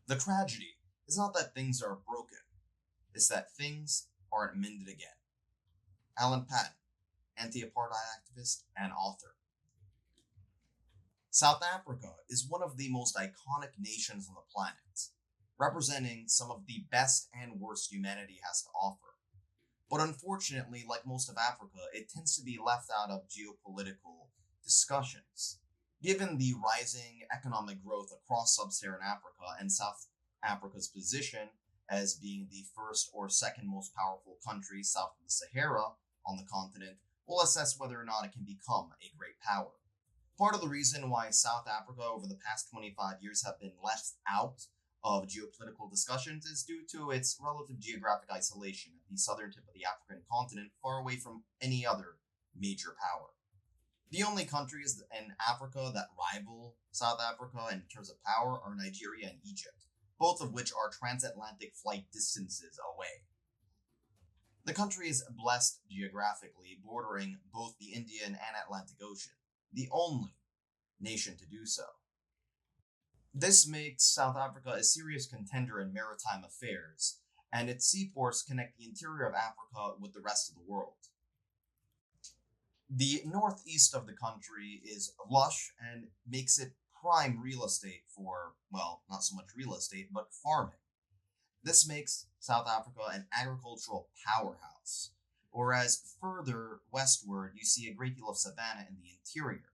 The tragedy is not that things are broken, it's that things aren't mended again. Alan Patton, anti-apartheid activist and author. South Africa is one of the most iconic nations on the planet, representing some of the best and worst humanity has to offer. But unfortunately, like most of Africa, it tends to be left out of geopolitical discussions. Given the rising economic growth across sub-Saharan Africa and South Africa's position as being the first or second most powerful country south of the Sahara on the continent, we'll assess whether or not it can become a great power. Part of the reason why South Africa over the past 25 years have been left out of geopolitical discussions is due to its relative geographic isolation at the southern tip of the African continent, far away from any other major power. The only countries in Africa that rival South Africa in terms of power are Nigeria and Egypt, both of which are transatlantic flight distances away. The country is blessed geographically, bordering both the Indian and Atlantic Ocean, the only nation to do so. This makes South Africa a serious contender in maritime affairs, and its seaports connect the interior of Africa with the rest of the world. The northeast of the country is lush and makes it prime real estate for, well, not so much real estate, but farming. This makes South Africa an agricultural powerhouse, whereas further westward you see a great deal of savanna in the interior,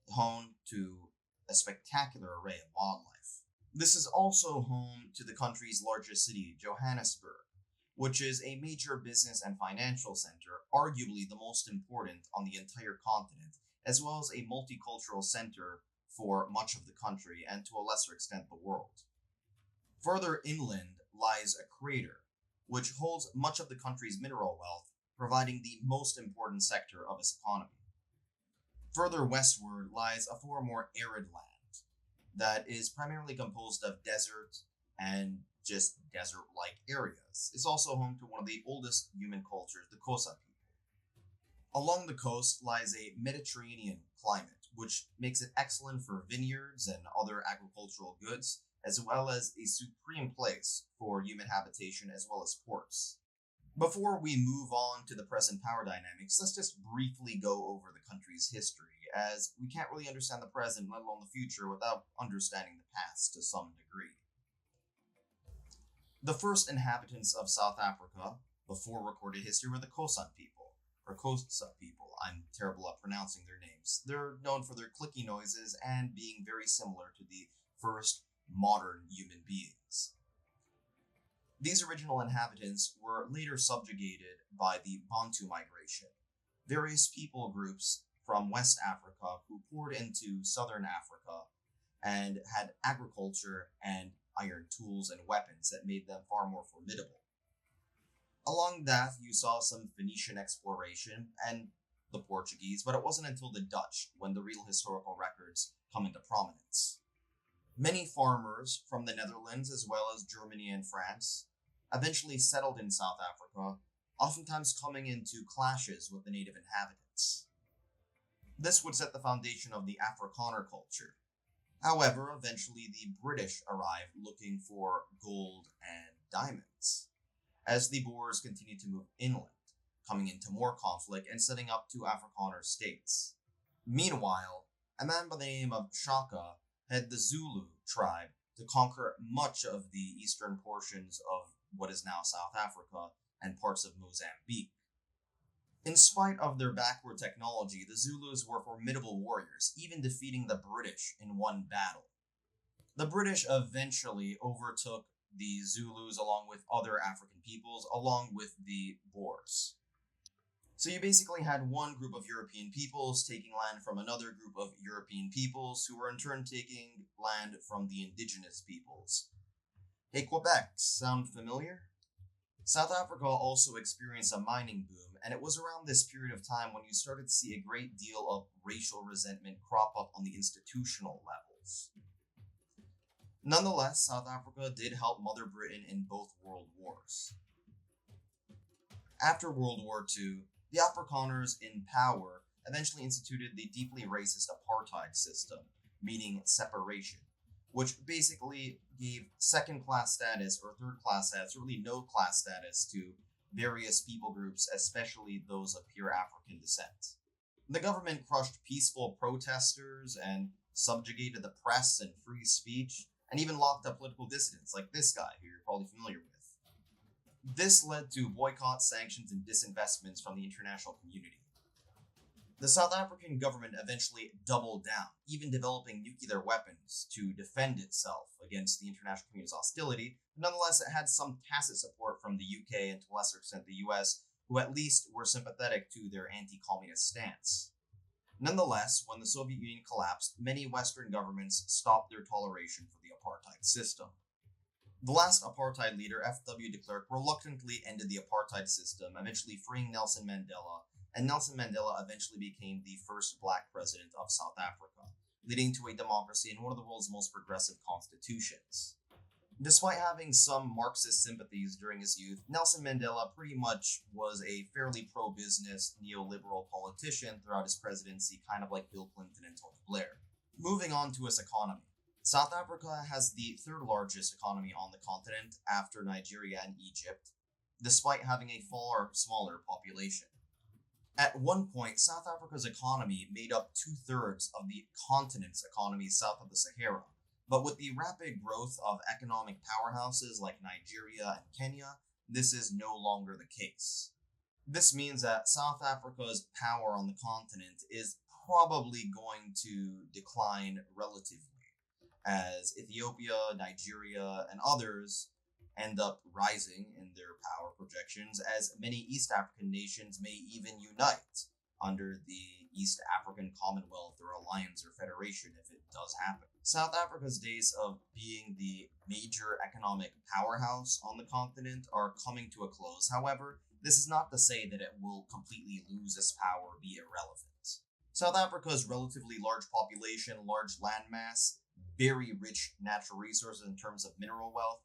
home to a spectacular array of wildlife. This is also home to the country's largest city, Johannesburg, which is a major business and financial center, arguably the most important on the entire continent, as well as a multicultural center for much of the country and to a lesser extent the world. Further inland lies a crater, which holds much of the country's mineral wealth, providing the most important sector of its economy. Further westward lies a far more arid land that is primarily composed of desert and just desert-like areas. It's also home to one of the oldest human cultures, the Xhosa people. Along the coast lies a Mediterranean climate, which makes it excellent for vineyards and other agricultural goods, as well as a supreme place for human habitation as well as ports. Before we move on to the present power dynamics, let's just briefly go over the country's history, as we can't really understand the present, let alone the future, without understanding the past to some degree. The first inhabitants of South Africa, before recorded history, were the Khoisan people, or Xhosa people. I'm terrible at pronouncing their names. They're known for their clicky noises and being very similar to the first modern human beings. These original inhabitants were later subjugated by the Bantu migration, various people groups from West Africa who poured into southern Africa and had agriculture and iron tools and weapons that made them far more formidable. Along that, you saw some Phoenician exploration and the Portuguese, but it wasn't until the Dutch when the real historical records come into prominence. Many farmers from the Netherlands, as well as Germany and France, eventually settled in South Africa, oftentimes coming into clashes with the native inhabitants. This would set the foundation of the Afrikaner culture. However, eventually the British arrived looking for gold and diamonds, as the Boers continued to move inland, coming into more conflict and setting up two Afrikaner states. Meanwhile, a man by the name of Shaka had the Zulu tribe to conquer much of the eastern portions of what is now South Africa and parts of Mozambique. In spite of their backward technology, the Zulus were formidable warriors, even defeating the British in one battle. The British eventually overtook the Zulus along with other African peoples, along with the Boers. So you basically had one group of European peoples taking land from another group of European peoples, who were in turn taking land from the indigenous peoples. Hey, Quebec, sound familiar? South Africa also experienced a mining boom, and it was around this period of time when you started to see a great deal of racial resentment crop up on the institutional levels. Nonetheless, South Africa did help Mother Britain in both world wars. After World War II, the Afrikaners in power eventually instituted the deeply racist apartheid system, meaning separation, which basically gave second class status or third class status, or really no class status, to various people groups, especially those of pure African descent. The government crushed peaceful protesters and subjugated the press and free speech, and even locked up political dissidents like this guy, who you're probably familiar with. This led to boycott, sanctions, and disinvestments from the international community. The South African government eventually doubled down, even developing nuclear weapons to defend itself against the international community's hostility. But nonetheless, it had some tacit support from the UK and to a lesser extent the US, who at least were sympathetic to their anti-communist stance. Nonetheless, when the Soviet Union collapsed, many Western governments stopped their toleration for the apartheid system. The last apartheid leader, F.W. de Klerk, reluctantly ended the apartheid system, eventually freeing Nelson Mandela, and Nelson Mandela eventually became the first black president of South Africa, leading to a democracy and one of the world's most progressive constitutions. Despite having some Marxist sympathies during his youth, Nelson Mandela pretty much was a fairly pro-business, neoliberal politician throughout his presidency, kind of like Bill Clinton and Tony Blair. Moving on to its economy. South Africa has the third largest economy on the continent after Nigeria and Egypt, despite having a far smaller population. At one point, South Africa's economy made up 2/3 of the continent's economy south of the Sahara, but with the rapid growth of economic powerhouses like Nigeria and Kenya, this is no longer the case. This means that South Africa's power on the continent is probably going to decline relatively, as Ethiopia, Nigeria, and others end up rising in their power projections, as many East African nations may even unite under the East African Commonwealth or Alliance or Federation if it does happen. South Africa's days of being the major economic powerhouse on the continent are coming to a close. However, this is not to say that it will completely lose its power or be irrelevant. South Africa's relatively large population, large landmass, very rich natural resources in terms of mineral wealth,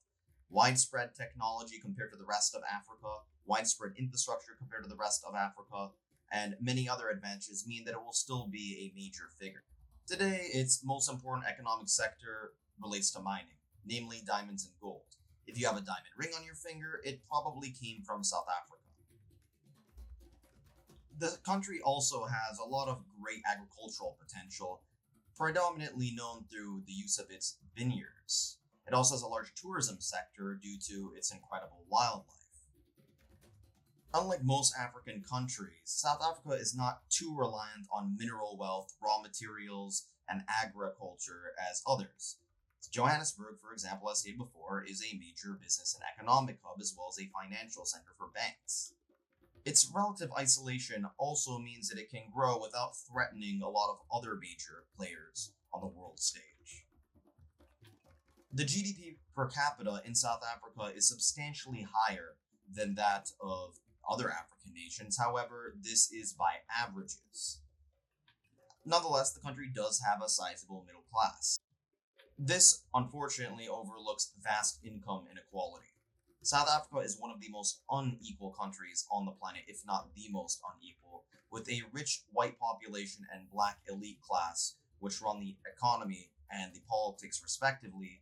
widespread technology compared to the rest of Africa, widespread infrastructure compared to the rest of Africa, and many other advantages mean that it will still be a major figure. Today, its most important economic sector relates to mining, namely diamonds and gold. If you have a diamond ring on your finger, it probably came from South Africa. The country also has a lot of great agricultural potential, predominantly known through the use of its vineyards. It also has a large tourism sector due to its incredible wildlife. Unlike most African countries, South Africa is not too reliant on mineral wealth, raw materials, and agriculture as others. Johannesburg, for example, as stated before, is a major business and economic hub as well as a financial center for banks. Its relative isolation also means that it can grow without threatening a lot of other major players on the world stage. The GDP per capita in South Africa is substantially higher than that of other African nations. However, this is by averages. Nonetheless, the country does have a sizable middle class. This, unfortunately, overlooks vast income inequality. South Africa is one of the most unequal countries on the planet, if not the most unequal, with a rich white population and black elite class, which run the economy and the politics respectively,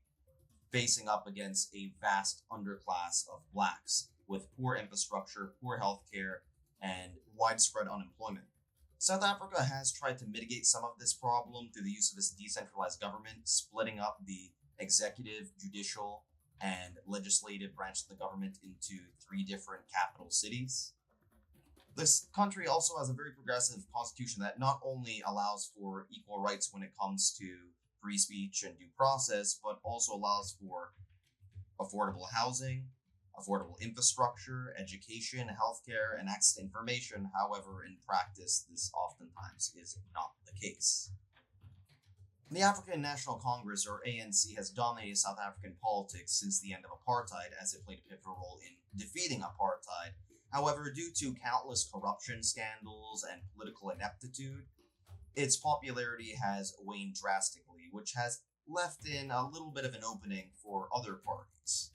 facing up against a vast underclass of blacks, with poor infrastructure, poor healthcare, and widespread unemployment. South Africa has tried to mitigate some of this problem through the use of its decentralized government, splitting up the executive, judicial, and legislative branch of the government into 3 different capital cities. This country also has a very progressive constitution that not only allows for equal rights when it comes to free speech and due process, but also allows for affordable housing, affordable infrastructure, education, healthcare, and access to information. However, in practice, this oftentimes is not the case. The African National Congress, or ANC, has dominated South African politics since the end of apartheid, as it played a pivotal role in defeating apartheid. However, due to countless corruption scandals and political ineptitude, its popularity has waned drastically, which has left in a little bit of an opening for other parties.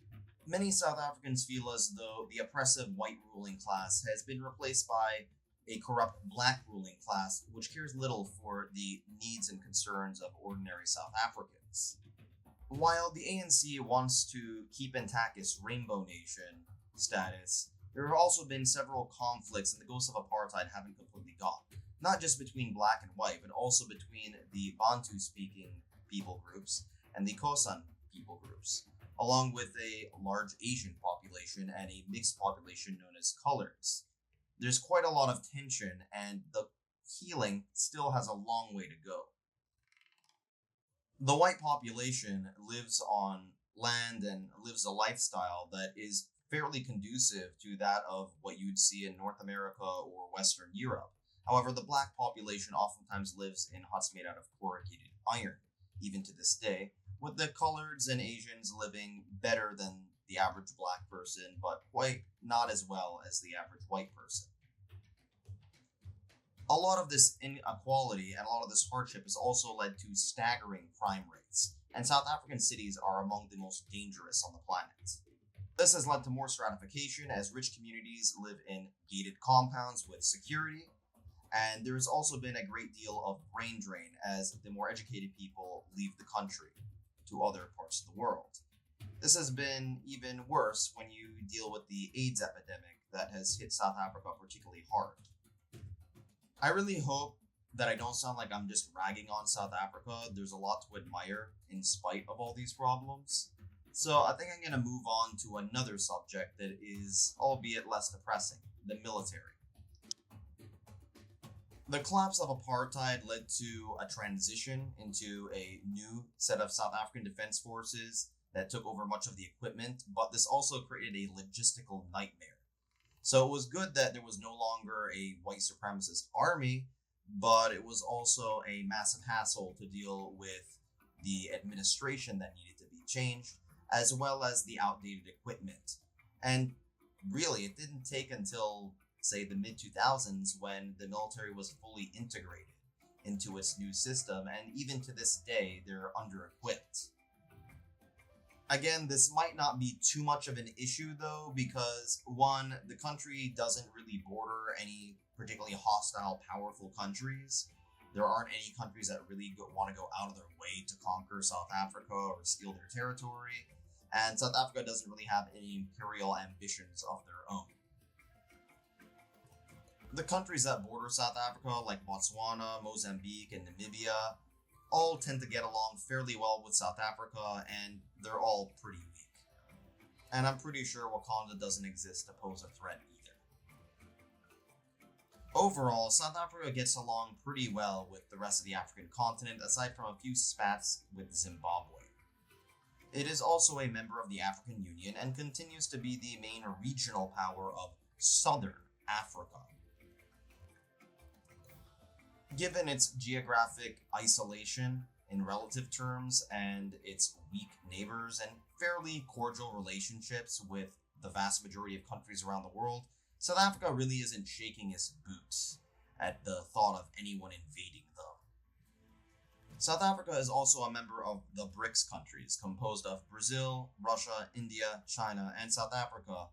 Many South Africans feel as though the oppressive white ruling class has been replaced by a corrupt black ruling class, which cares little for the needs and concerns of ordinary South Africans. While the ANC wants to keep intact its Rainbow Nation status, there have also been several conflicts, and the ghosts of apartheid haven't completely gone. Not just between black and white, but also between the Bantu speaking people groups and the Khoisan people groups, along with a large Asian population and a mixed population known as coloreds. There's quite a lot of tension, and the healing still has a long way to go. The white population lives on land and lives a lifestyle that is fairly conducive to that of what you'd see in North America or Western Europe. However, the black population oftentimes lives in huts made out of corrugated iron, even to this day, with the coloreds and Asians living better than the average black person, but quite not as well as the average white person. A lot of this inequality and a lot of this hardship has also led to staggering crime rates, and South African cities are among the most dangerous on the planet. This has led to more stratification as rich communities live in gated compounds with security, and there has also been a great deal of brain drain as the more educated people leave the country to other parts of the world. This has been even worse when you deal with the AIDS epidemic that has hit South Africa particularly hard. I really hope that I don't sound like I'm just ragging on South Africa. There's a lot to admire in spite of all these problems. So I think I'm going to move on to another subject that is, albeit less depressing, the military. The collapse of apartheid led to a transition into a new set of South African defense forces that took over much of the equipment, but this also created a logistical nightmare. So it was good that there was no longer a white supremacist army, but it was also a massive hassle to deal with the administration that needed to be changed, as well as the outdated equipment. And really, it didn't take until, say, the mid 2000s when the military was fully integrated into its new system, and even to this day, they're under equipped. Again, this might not be too much of an issue though, because one, the country doesn't really border any particularly hostile, powerful countries. There aren't any countries that really want to go out of their way to conquer South Africa or steal their territory, and South Africa doesn't really have any imperial ambitions of their own. The countries that border South Africa, like Botswana, Mozambique, and Namibia, all tend to get along fairly well with South Africa, and they're all pretty weak. And I'm pretty sure Wakanda doesn't exist to pose a threat either. Overall, South Africa gets along pretty well with the rest of the African continent, aside from a few spats with Zimbabwe. It is also a member of the African Union and continues to be the main regional power of Southern Africa. Given its geographic isolation in relative terms and its weak neighbors and fairly cordial relationships with the vast majority of countries around the world, South Africa really isn't shaking its boots at the thought of anyone invading them. South Africa is also a member of the BRICS countries, composed of Brazil, Russia, India, China, and South Africa,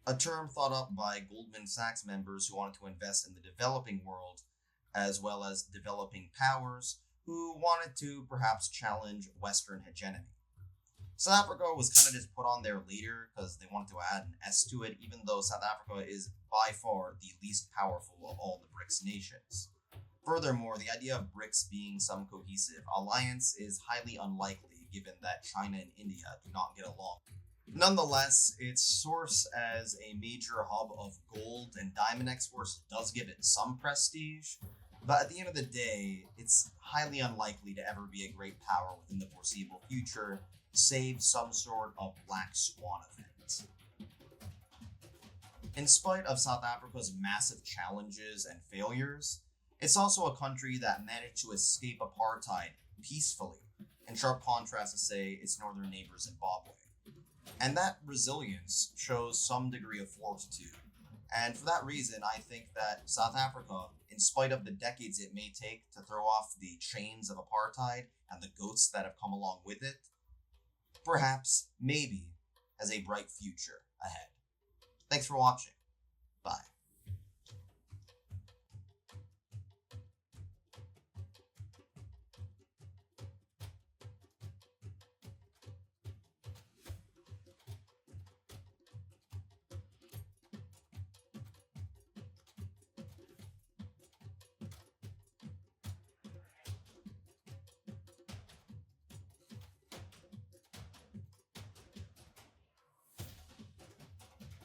a term thought up by Goldman Sachs members who wanted to invest in the developing world as well as developing powers who wanted to perhaps challenge Western hegemony. South Africa was kind of just put on there later because they wanted to add an S to it, even though South Africa is by far the least powerful of all the BRICS nations. Furthermore, the idea of BRICS being some cohesive alliance is highly unlikely given that China and India do not get along. Nonetheless, its source as a major hub of gold and diamond exports does give it some prestige, but at the end of the day, it's highly unlikely to ever be a great power within the foreseeable future, save some sort of black swan event. In spite of South Africa's massive challenges and failures, it's also a country that managed to escape apartheid peacefully, in sharp contrast to, say, its northern neighbor Zimbabwe. And that resilience shows some degree of fortitude. And for that reason, I think that South Africa, in spite of the decades it may take to throw off the chains of apartheid and the goats that have come along with it, perhaps, maybe, has a bright future ahead. Thanks for watching. Bye.